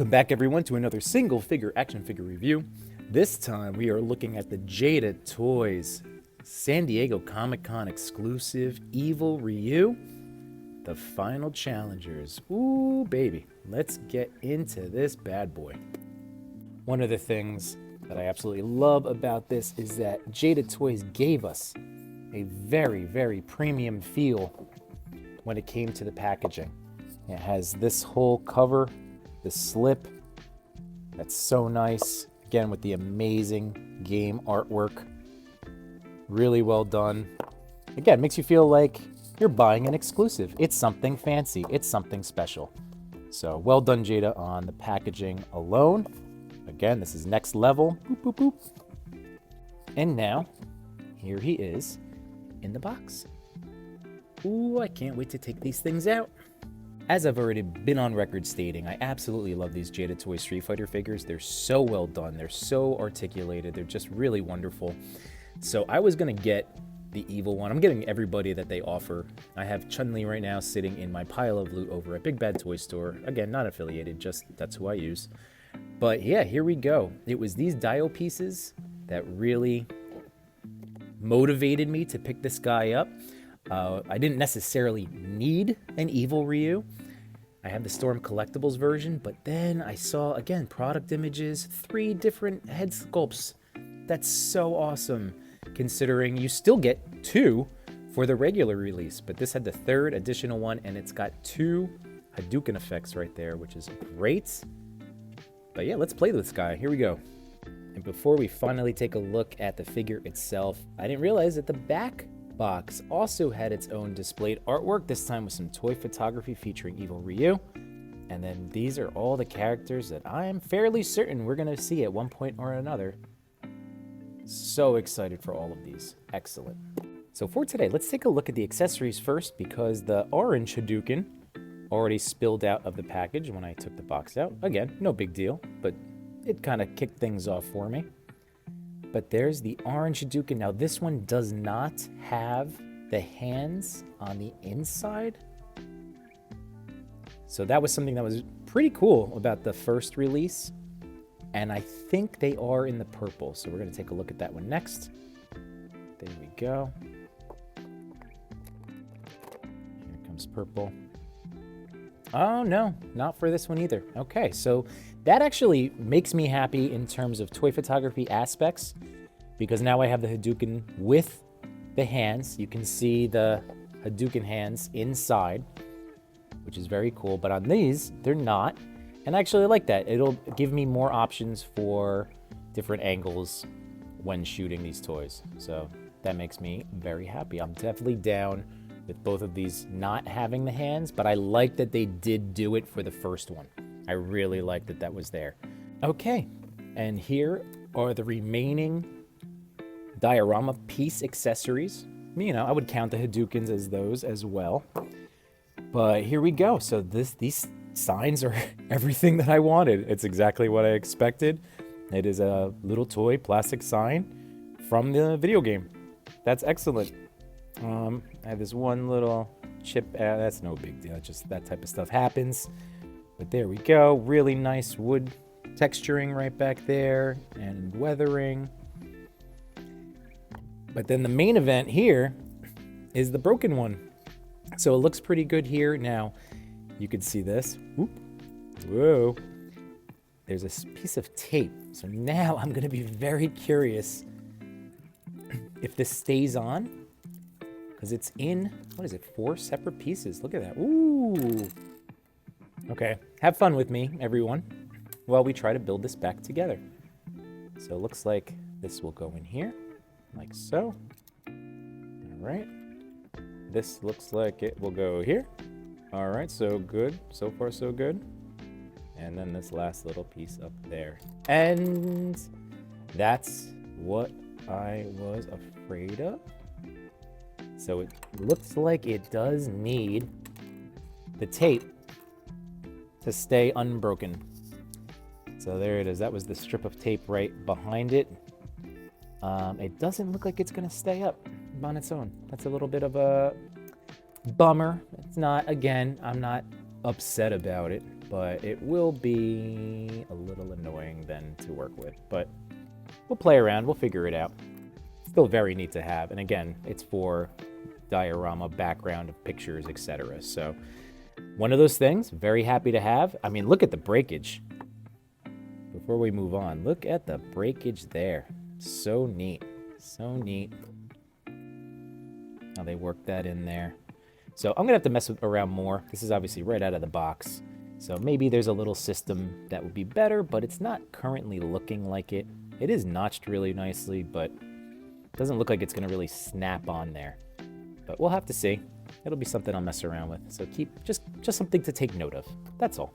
Welcome back, everyone, to another single figure action figure review. This time we are looking at the Jada Toys San Diego Comic-Con exclusive Evil Ryu, the final challengers. Ooh, baby. Let's get into this bad boy. One of the things that I absolutely love about this is that Jada Toys gave us a very, very premium feel when it came to the packaging. It has this whole cover, the slip, that's so nice. Again, with the amazing game artwork. Really well done. Again, makes you feel like you're buying an exclusive. It's something fancy. It's something special. So well done, Jada, on the packaging alone. Again, this is next level. Boop, boop, boop. And now, here he is in the box. Ooh, I can't wait to take these things out. As I've already been on record stating, I absolutely love these Jada Toy Street Fighter figures. They're so well done. They're so articulated. They're just really wonderful. So I was going to get the evil one. I'm getting everybody that they offer. I have Chun-Li right now sitting in my pile of loot over at Big Bad Toy Store. Again, not affiliated, just that's who I use. But yeah, here we go. It was these Dio pieces that really motivated me to pick this guy up. I didn't necessarily need an Evil Ryu. I have the Storm Collectibles version, but then I saw, again, product images, 3 different head sculpts. That's so awesome, considering you still get 2 for the regular release, but this had the 3rd additional one, and it's got 2 Hadouken effects right there, which is great. But yeah, let's play this guy. Here we go. And before we finally take a look at the figure itself, I didn't realize that the back box also had its own displayed artwork, this time with some toy photography featuring Evil Ryu. And then these are all the characters that I am fairly certain we're going to see at one point or another. So excited for all of these. Excellent. So for today, let's take a look at the accessories first, because the orange Hadouken already spilled out of the package when I took the box out. Again, no big deal, but it kind of kicked things off for me. But there's the orange Hadouken. Now this one does not have the hands on the inside. So that was something that was pretty cool about the first release. And I think they are in the purple. So we're going to take a look at that one next. There we go. Here comes purple. Oh, no, not for this one either. Okay, so that actually makes me happy in terms of toy photography aspects, because now I have the Hadouken with the hands. You can see the Hadouken hands inside, which is very cool. But on these, they're not. And I actually like that. It'll give me more options for different angles when shooting these toys. So that makes me very happy. I'm definitely down with both of these not having the hands, but I like that they did do it for the first one. I really like that that was there. Okay, and here are the remaining diorama piece accessories. You know, I would count the Hadoukens as those as well. But here we go. So these signs are everything that I wanted. It's exactly what I expected. It is a little toy plastic sign from the video game. That's excellent. I have this one little chip. That's no big deal. Just that type of stuff happens. But there we go. Really nice wood texturing right back there and weathering. But then the main event here is the broken one. So it looks pretty good here. Now, you can see this. Whoop. Whoa. There's a piece of tape. So now I'm going to be very curious if this stays on. Because it's in, what is it, 4 separate pieces. Look at that. Ooh. Okay, have fun with me, everyone, while we try to build this back together. So it looks like this will go in here, like so. All right. This looks like it will go here. All right, so good. So far, so good. And then this last little piece up there. And that's what I was afraid of. So it looks like it does need the tape to stay unbroken. So there it is. That was the strip of tape right behind it. It doesn't look like it's going to stay up on its own. That's a little bit of a bummer. It's not, again, I'm not upset about it. but it will be a little annoying then to work with. But we'll play around, we'll figure it out. Still very neat to have, and again, it's for diorama, background of pictures, etc. So one of those things, very happy to have. I mean, look at the breakage. Before we move on, look at the breakage there. So neat, so neat. How they work that in there. So I'm gonna have to mess around more. This is obviously right out of the box. So maybe there's a little system that would be better, but it's not currently looking like it. It is notched really nicely, but it doesn't look like it's gonna really snap on there. But we'll have to see. It'll be something I'll mess around with. So keep just something to take note of. That's all.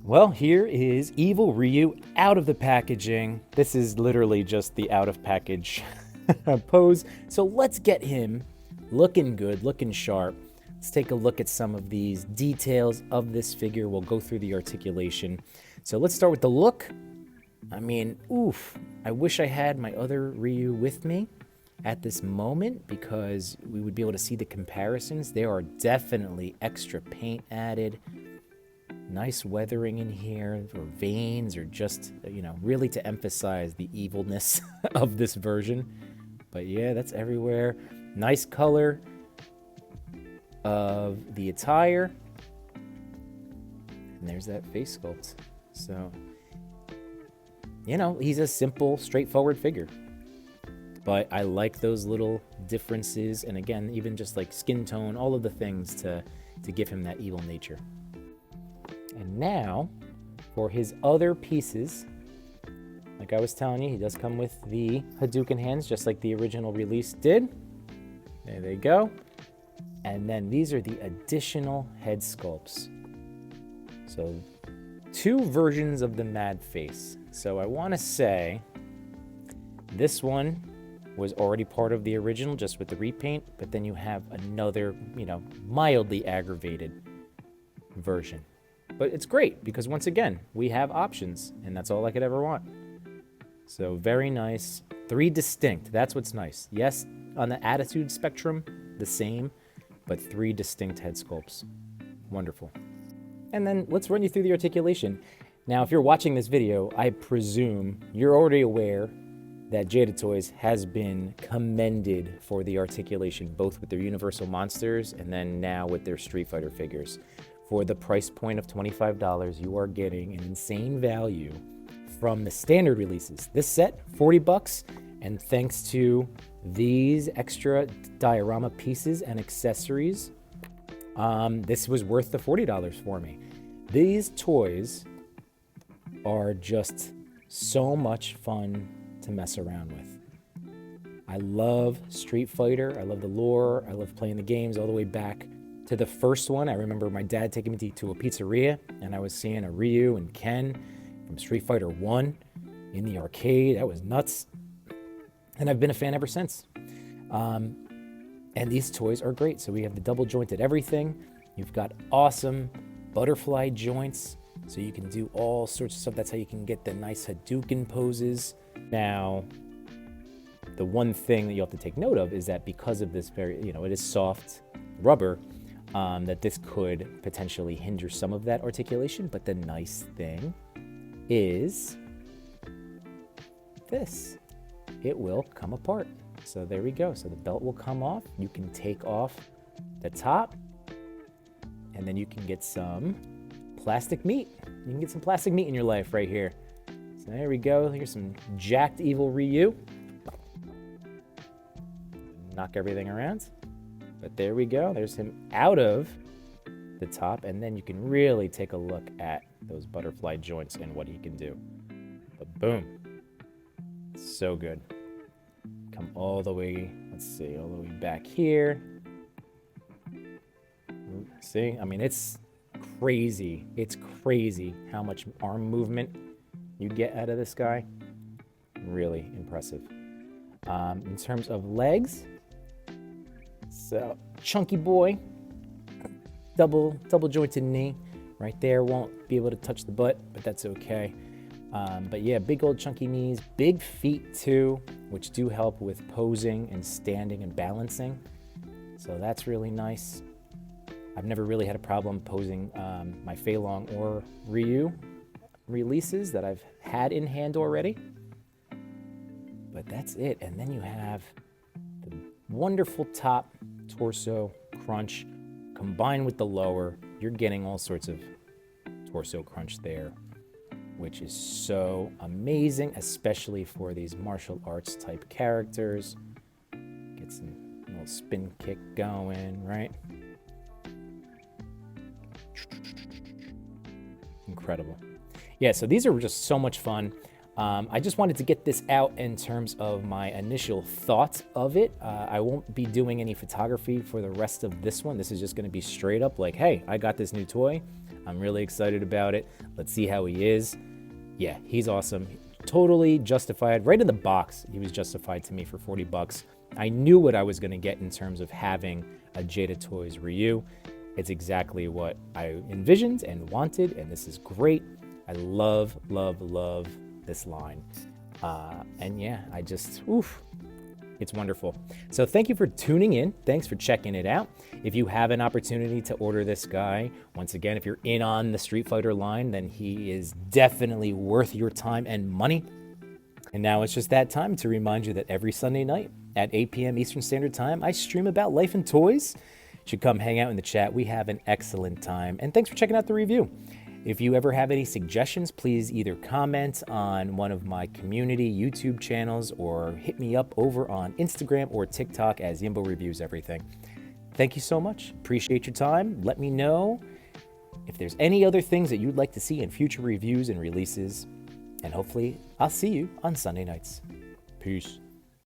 Well, here is Evil Ryu out of the packaging. This is literally just the out of package pose. So let's get him looking good, looking sharp. Let's take a look at some of these details of this figure. We'll go through the articulation. So let's start with the look. I mean, oof. I wish I had my other Ryu with me at this moment because we would be able to see the comparisons. There are definitely extra paint added. Nice weathering in here, or veins, or just, you know, really to emphasize the evilness of this version. But yeah, that's everywhere. Nice color of the attire. And there's that face sculpt. So, you know, he's a simple, straightforward figure. But I like those little differences. And again, even just like skin tone, all of the things to give him that evil nature. And now, for his other pieces, like I was telling you, he does come with the Hadouken hands, just like the original release did. There they go. And then these are the additional head sculpts. So, 2 versions of the Mad Face. So I want to say this one was already part of the original, just with the repaint, but then you have another, you know, mildly aggravated version. But it's great because once again, we have options, and that's all I could ever want. So very nice. 3 distinct. That's what's nice. Yes, on the attitude spectrum, the same, but 3 distinct head sculpts. Wonderful. And then let's run you through the articulation. Now, if you're watching this video, I presume you're already aware that Jada Toys has been commended for the articulation, both with their Universal Monsters and then now with their Street Fighter figures. For the price point of $25, you are getting an insane value from the standard releases. This set, $40, and thanks to these extra diorama pieces and accessories, this was worth the $40 for me. These toys are just so much fun to mess around with. I love Street Fighter. I love the lore. I love playing the games all the way back to the first one. I remember my dad taking me to a pizzeria, and I was seeing a Ryu and Ken from Street Fighter 1 in the arcade. That was nuts. And I've been a fan ever since. And these toys are great. So we have the double jointed everything. You've got awesome butterfly joints. So you can do all sorts of stuff. That's how you can get the nice Hadouken poses. Now, the one thing that you have to take note of is that because of this very, you know, it is soft rubber, that this could potentially hinder some of that articulation. But the nice thing is this. It will come apart. So there we go. So the belt will come off. You can take off the top, and then you can get some plastic meat. You can get some plastic meat in your life right here. So there we go. Here's some jacked evil Ryu. Knock everything around. But there we go. There's him out of the top, and then you can really take a look at those butterfly joints and what he can do. But boom. So good. Come all the way, let's see, all the way back here. See, I mean, it's crazy. It's crazy how much arm movement you get out of this guy. Really impressive. In terms of legs, so chunky boy, double jointed knee right there. Won't be able to touch the butt, but that's okay. But yeah, big old chunky knees, big feet too, which do help with posing and standing and balancing. So that's really nice. I've never really had a problem posing my Fei Long or Ryu releases that I've had in hand already. But that's it. And then you have the wonderful top torso crunch combined with the lower. You're getting all sorts of torso crunch there, which is so amazing, especially for these martial arts type characters. Get some little spin kick going, right? Incredible. Yeah, so these are just so much fun. I just wanted to get this out in terms of my initial thoughts of it. I won't be doing any photography for the rest of this one. This is just going to be straight up like, hey, I got this new toy. I'm really excited about it. Let's see how he is. Yeah, he's awesome. Totally justified. Right in the box, he was justified to me for 40 bucks. I knew what I was going to get in terms of having a Jada Toys Ryu. It's exactly what I envisioned and wanted, and this is great. I love, love, love this line. And yeah, I just, it's wonderful. So thank you for tuning in. Thanks for checking it out. If you have an opportunity to order this guy, once again, if you're in on the Street Fighter line, then he is definitely worth your time and money. And now it's just that time to remind you that every Sunday night at 8 p.m. Eastern Standard Time, I stream about life and toys. You should come hang out in the chat. We have an excellent time. And thanks for checking out the review. If you ever have any suggestions, please either comment on one of my community YouTube channels or hit me up over on Instagram or TikTok as Yimbo Reviews Everything. Thank you so much. Appreciate your time. Let me know if there's any other things that you'd like to see in future reviews and releases. And hopefully I'll see you on Sunday nights. Peace.